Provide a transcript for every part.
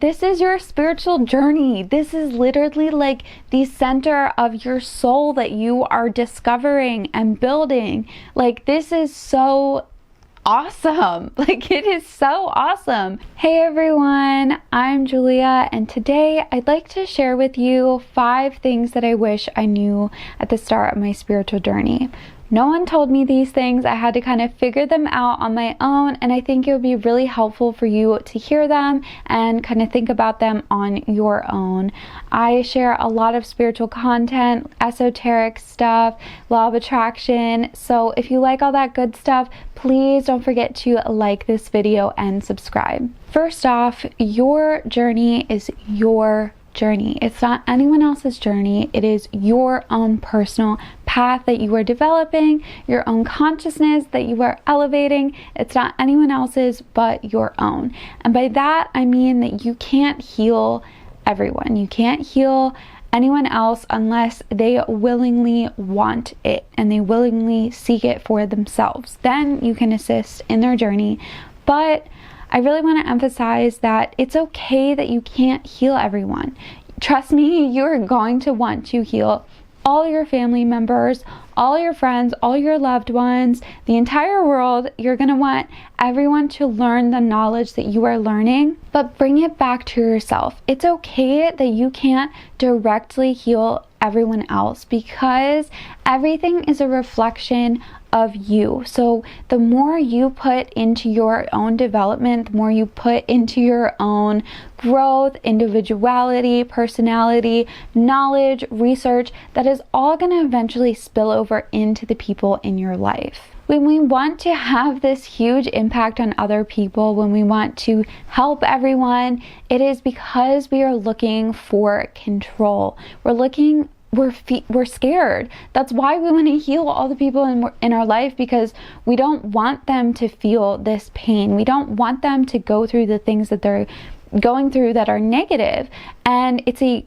This is your spiritual journey. This is literally like the center of your soul that you are discovering and building. Like, this is so awesome. Like, it is so awesome. Hey everyone, I'm Julia, and today I'd like to share with you 5 things that I wish I knew at the start of my spiritual journey. No one told me these things. I had to kind of figure them out on my own, and I think it would be really helpful for you to hear them and kind of think about them on your own. I share a lot of spiritual content, esoteric stuff, law of attraction, so if you like all that good stuff, please don't forget to like this video and subscribe. First off, your journey is your journey. It's not anyone else's journey. It is your own personal path that you are developing, your own consciousness that you are elevating. It's not anyone else's but your own. And by that, I mean that you can't heal everyone. You can't heal anyone else unless they willingly want it and they willingly seek it for themselves. Then you can assist in their journey. But I really want to emphasize that it's okay that you can't heal everyone. Trust me, you're going to want to heal all your family members, all your friends, all your loved ones, the entire world. You're going to want everyone to learn the knowledge that you are learning, but bring it back to yourself. It's okay that you can't directly heal everyone else because everything is a reflection of you. So the more you put into your own development, the more you put into your own growth, individuality, personality, knowledge, research, that is all going to eventually spill over into the people in your life. When we want to have this huge impact on other people, when we want to help everyone, it is because we are looking for control. We're scared. That's why we want to heal all the people in our life, because we don't want them to feel this pain. We don't want them to go through the things that they're going through that are negative. And it's a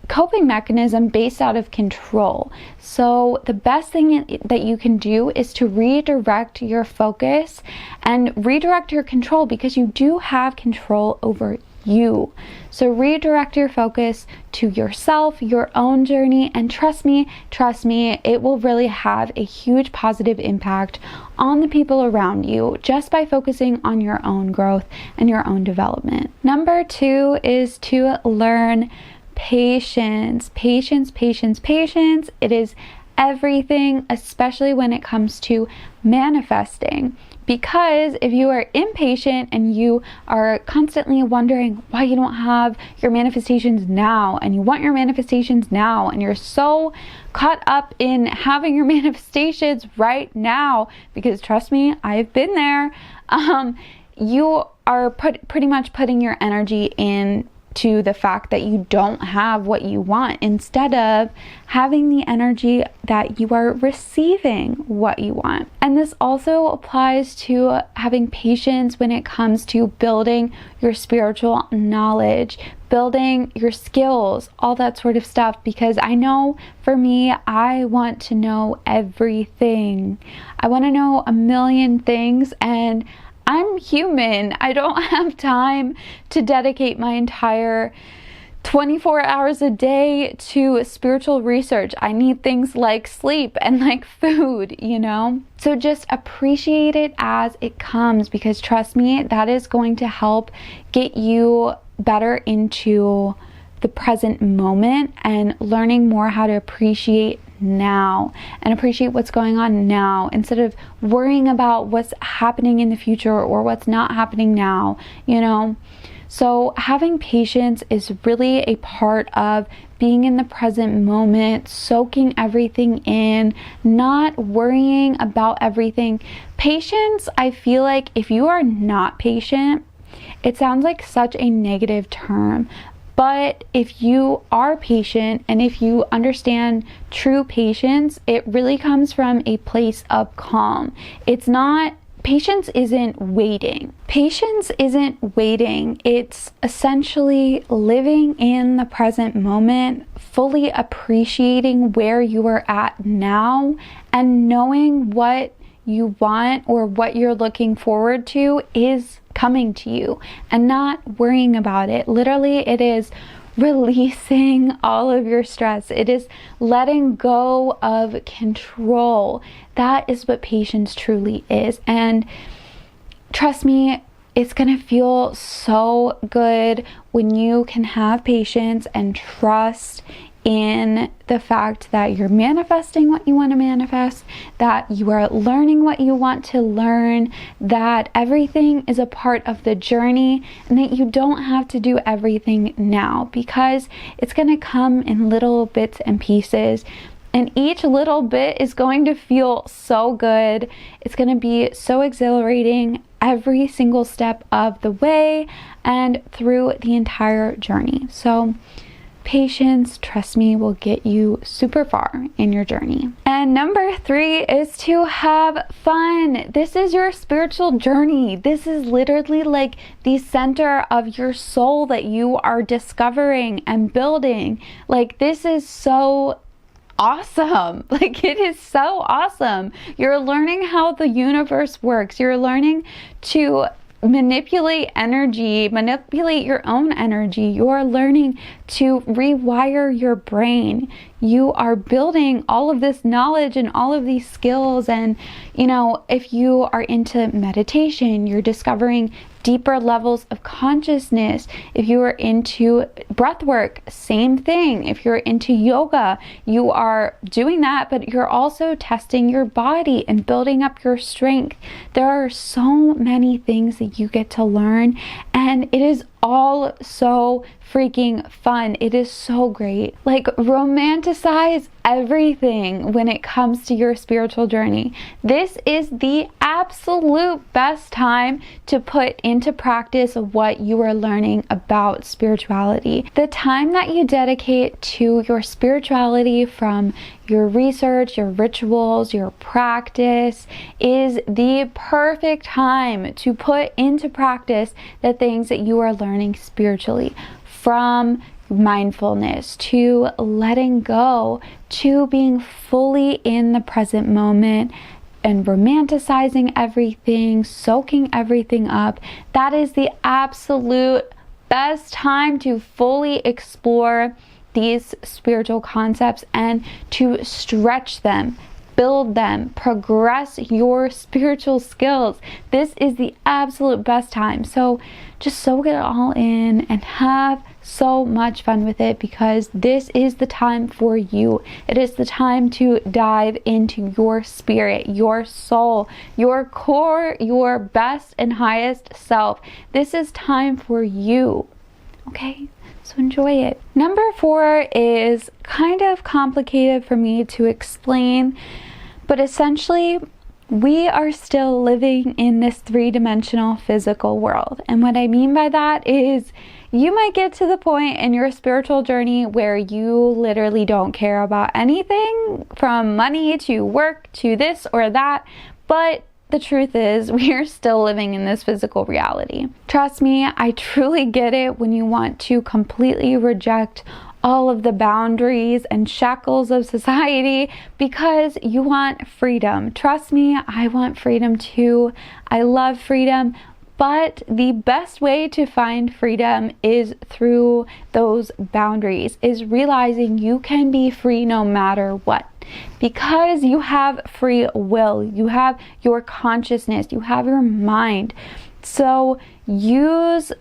coping mechanism based out of control. So the best thing that you can do is to redirect your focus and redirect your control, because you do have control over you. So redirect your focus to yourself, your own journey, and trust me, it will really have a huge positive impact on the people around you just by focusing on your own growth and your own development. Number 2 is to learn patience. Patience. It is everything, especially when it comes to manifesting. Because if you are impatient and you are constantly wondering why you don't have your manifestations now, and you want your manifestations now, and you're so caught up in having your manifestations right now, because trust me, I've been there, you are pretty much putting your energy in to the fact that you don't have what you want, instead of having the energy that you are receiving what you want. And this also applies to having patience when it comes to building your spiritual knowledge, building your skills, all that sort of stuff, because I know for me, I want to know everything. I want to know a million things, and I'm human. I don't have time to dedicate my entire 24 hours a day to spiritual research. I need things like sleep and like food, you know? So just appreciate it as it comes, because trust me, that is going to help get you better into the present moment and learning more how to appreciate now and appreciate what's going on now, instead of worrying about what's happening in the future or what's not happening now, you know? So having patience is really a part of being in the present moment, soaking everything in, not worrying about everything. Patience, I feel like if you are not patient, it sounds like such a negative term. But if you are patient and if you understand true patience, it really comes from a place of calm. Patience isn't waiting. Patience isn't waiting. It's essentially living in the present moment, fully appreciating where you are at now, and knowing what you want or what you're looking forward to is coming to you and not worrying about it. Literally, it is releasing all of your stress. It is letting go of control. That is what patience truly is. And trust me, it's gonna feel so good when you can have patience and trust in the fact that you're manifesting what you want to manifest, that you are learning what you want to learn, that everything is a part of the journey, and that you don't have to do everything now, because it's going to come in little bits and pieces. And each little bit is going to feel so good. It's going to be so exhilarating every single step of the way and through the entire journey. So patience, trust me, will get you super far in your journey. And number 3 is to have fun. This is your spiritual journey. This is literally like the center of your soul that you are discovering and building. Like, this is so awesome. Like, it is so awesome. You're learning how the universe works. You're learning to manipulate energy, manipulate your own energy. You are learning to rewire your brain. You are building all of this knowledge and all of these skills. And, you know, if you are into meditation, you're discovering deeper levels of consciousness. If you are into breath work, same thing. If you're into yoga, you are doing that, but you're also testing your body and building up your strength. There are so many things that you get to learn, and it is all so freaking fun. It is so great. Like, romanticize everything when it comes to your spiritual journey. This is the absolute best time to put into practice what you are learning about spirituality. The time that you dedicate to your spirituality, from your research, your rituals, your practice, is the perfect time to put into practice the things that you are learning spiritually. From mindfulness to letting go to being fully in the present moment and romanticizing everything, soaking everything up. That is the absolute best time to fully explore these spiritual concepts and to stretch them, build them, progress your spiritual skills. This is the absolute best time. So just soak it all in and have so much fun with it, because this is the time for you. It is the time to dive into your spirit, your soul, your core, your best and highest self. This is time for you. Okay? So enjoy it. Number 4 is kind of complicated for me to explain, but essentially, we are still living in this 3-dimensional physical world. And what I mean by that is, you might get to the point in your spiritual journey where you literally don't care about anything, from money to work to this or that, but the truth is, we are still living in this physical reality. Trust me, I truly get it when you want to completely reject all of the boundaries and shackles of society because you want freedom. Trust me, I want freedom too. I love freedom. But the best way to find freedom is through those boundaries, is realizing you can be free no matter what. Because you have free will, you have your consciousness, you have your mind. So use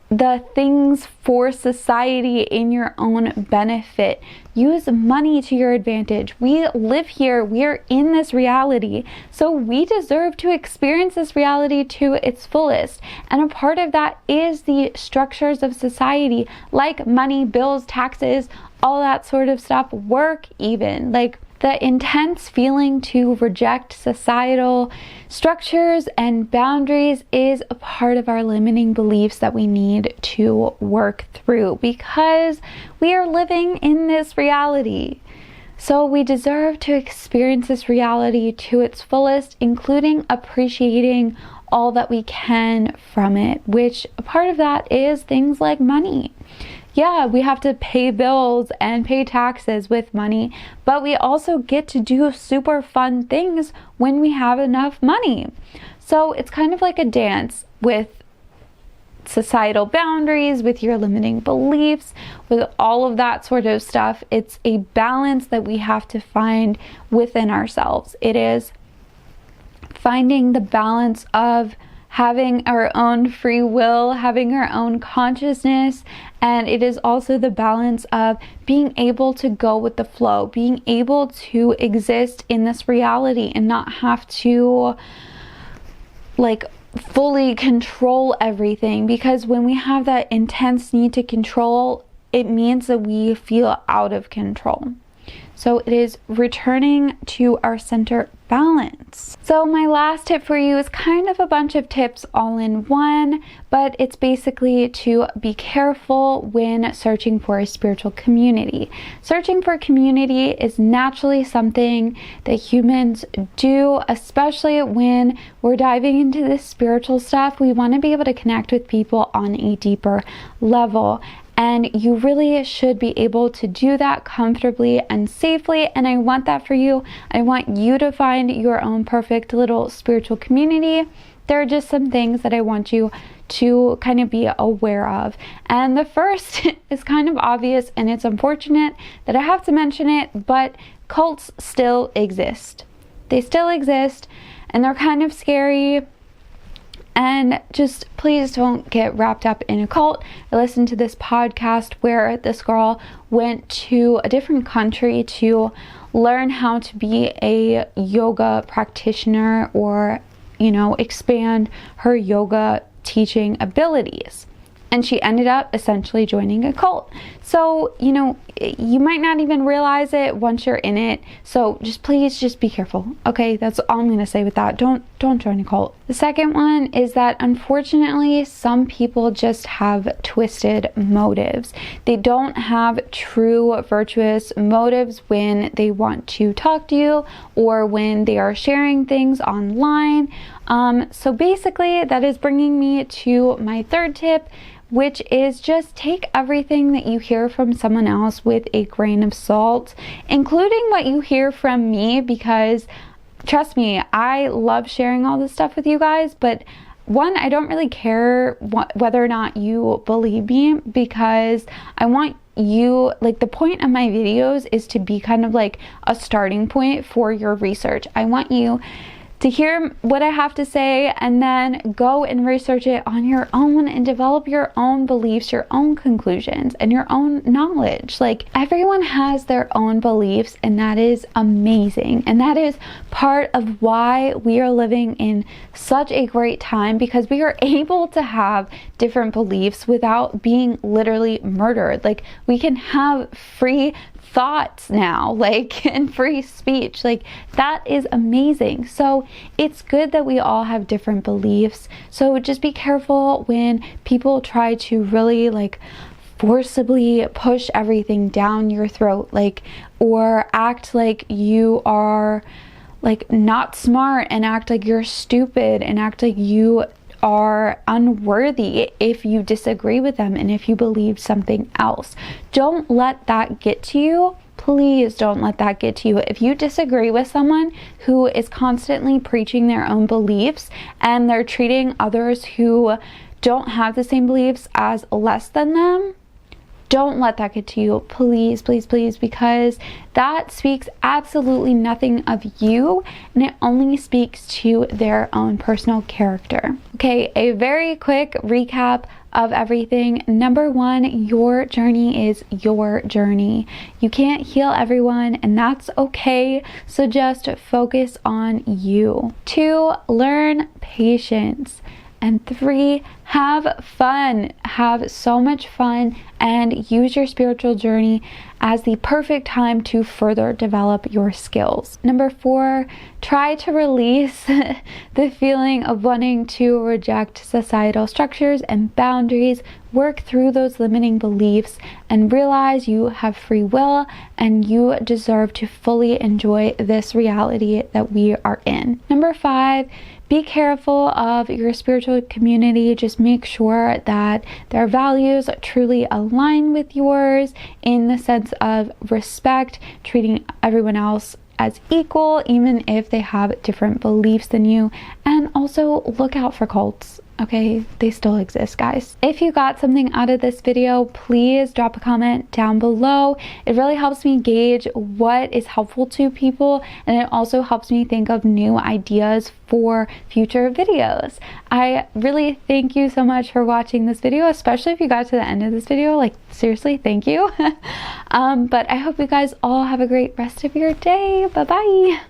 the things for society in your own benefit. Use money to your advantage. We live here, we're in this reality, so we deserve to experience this reality to its fullest. And a part of that is the structures of society, like money, bills, taxes, all that sort of stuff, work even. Like, the intense feeling to reject societal structures and boundaries is a part of our limiting beliefs that we need to work through, because we are living in this reality. So we deserve to experience this reality to its fullest, including appreciating all that we can from it, which a part of that is things like money. Yeah, we have to pay bills and pay taxes with money, but we also get to do super fun things when we have enough money. So it's kind of like a dance with societal boundaries, with your limiting beliefs, with all of that sort of stuff. It's a balance that we have to find within ourselves. It is finding the balance of having our own free will, having our own consciousness, and it is also the balance of being able to go with the flow, being able to exist in this reality and not have to like fully control everything, because when we have that intense need to control, it means that we feel out of control. So it is returning to our center balance. So my last tip for you is kind of a bunch of tips all in one, but it's basically to be careful when searching for a spiritual community. Searching for community is naturally something that humans do, especially when we're diving into this spiritual stuff. We want to be able to connect with people on a deeper level. And you really should be able to do that comfortably and safely. And I want that for you. I want you to find your own perfect little spiritual community. There are just some things that I want you to kind of be aware of. And the first is kind of obvious, and it's unfortunate that I have to mention it, but cults still exist. They still exist, and they're kind of scary. And just please don't get wrapped up in a cult. I listened to this podcast where this girl went to a different country to learn how to be a yoga practitioner, or, expand her yoga teaching abilities. And she ended up essentially joining a cult. So, you might not even realize it once you're in it. So please be careful. Okay, that's all I'm going to say with that. Don't join a cult. The second one is that unfortunately, some people just have twisted motives. They don't have true virtuous motives when they want to talk to you or when they are sharing things online. So basically, that is bringing me to my third tip, which is just take everything that you hear from someone else with a grain of salt, including what you hear from me, because trust me, I love sharing all this stuff with you guys, but one, I don't really care whether or not you believe me, because I want you, the point of my videos is to be kind of like a starting point for your research. I want you to hear what I have to say and then go and research it on your own and develop your own beliefs, your own conclusions, and your own knowledge. Everyone has their own beliefs, and that is amazing. And that is part of why we are living in such a great time, because we are able to have different beliefs without being literally murdered. We can have free thoughts now, and free speech. That is amazing. So it's good that we all have different beliefs. So just be careful when people try to really forcibly push everything down your throat, or act like you are not smart, and act like you're stupid, and act like you are unworthy if you disagree with them and if you believe something else. Don't let that get to you. Please don't let that get to you. If you disagree with someone who is constantly preaching their own beliefs and they're treating others who don't have the same beliefs as less than them, don't let that get to you. Please, please, please, because that speaks absolutely nothing of you, and it only speaks to their own personal character. Okay, a very quick recap of everything. Number one, your journey is your journey. You can't heal everyone, and that's okay. So just focus on you. 2, learn patience. And 3, have fun. Have so much fun and use your spiritual journey as the perfect time to further develop your skills. Number 4, try to release the feeling of wanting to reject societal structures and boundaries. Work through those limiting beliefs and realize you have free will and you deserve to fully enjoy this reality that we are in. Number 5, be careful of your spiritual community. Just make sure that their values truly align with yours in the sense of respect, treating everyone else as equal, even if they have different beliefs than you. And also look out for cults. Okay, they still exist, guys. If you got something out of this video, please drop a comment down below. It really helps me gauge what is helpful to people, and it also helps me think of new ideas for future videos. I really thank you so much for watching this video, especially if you got to the end of this video. Like, seriously, thank you. But I hope you guys all have a great rest of your day. Bye-bye.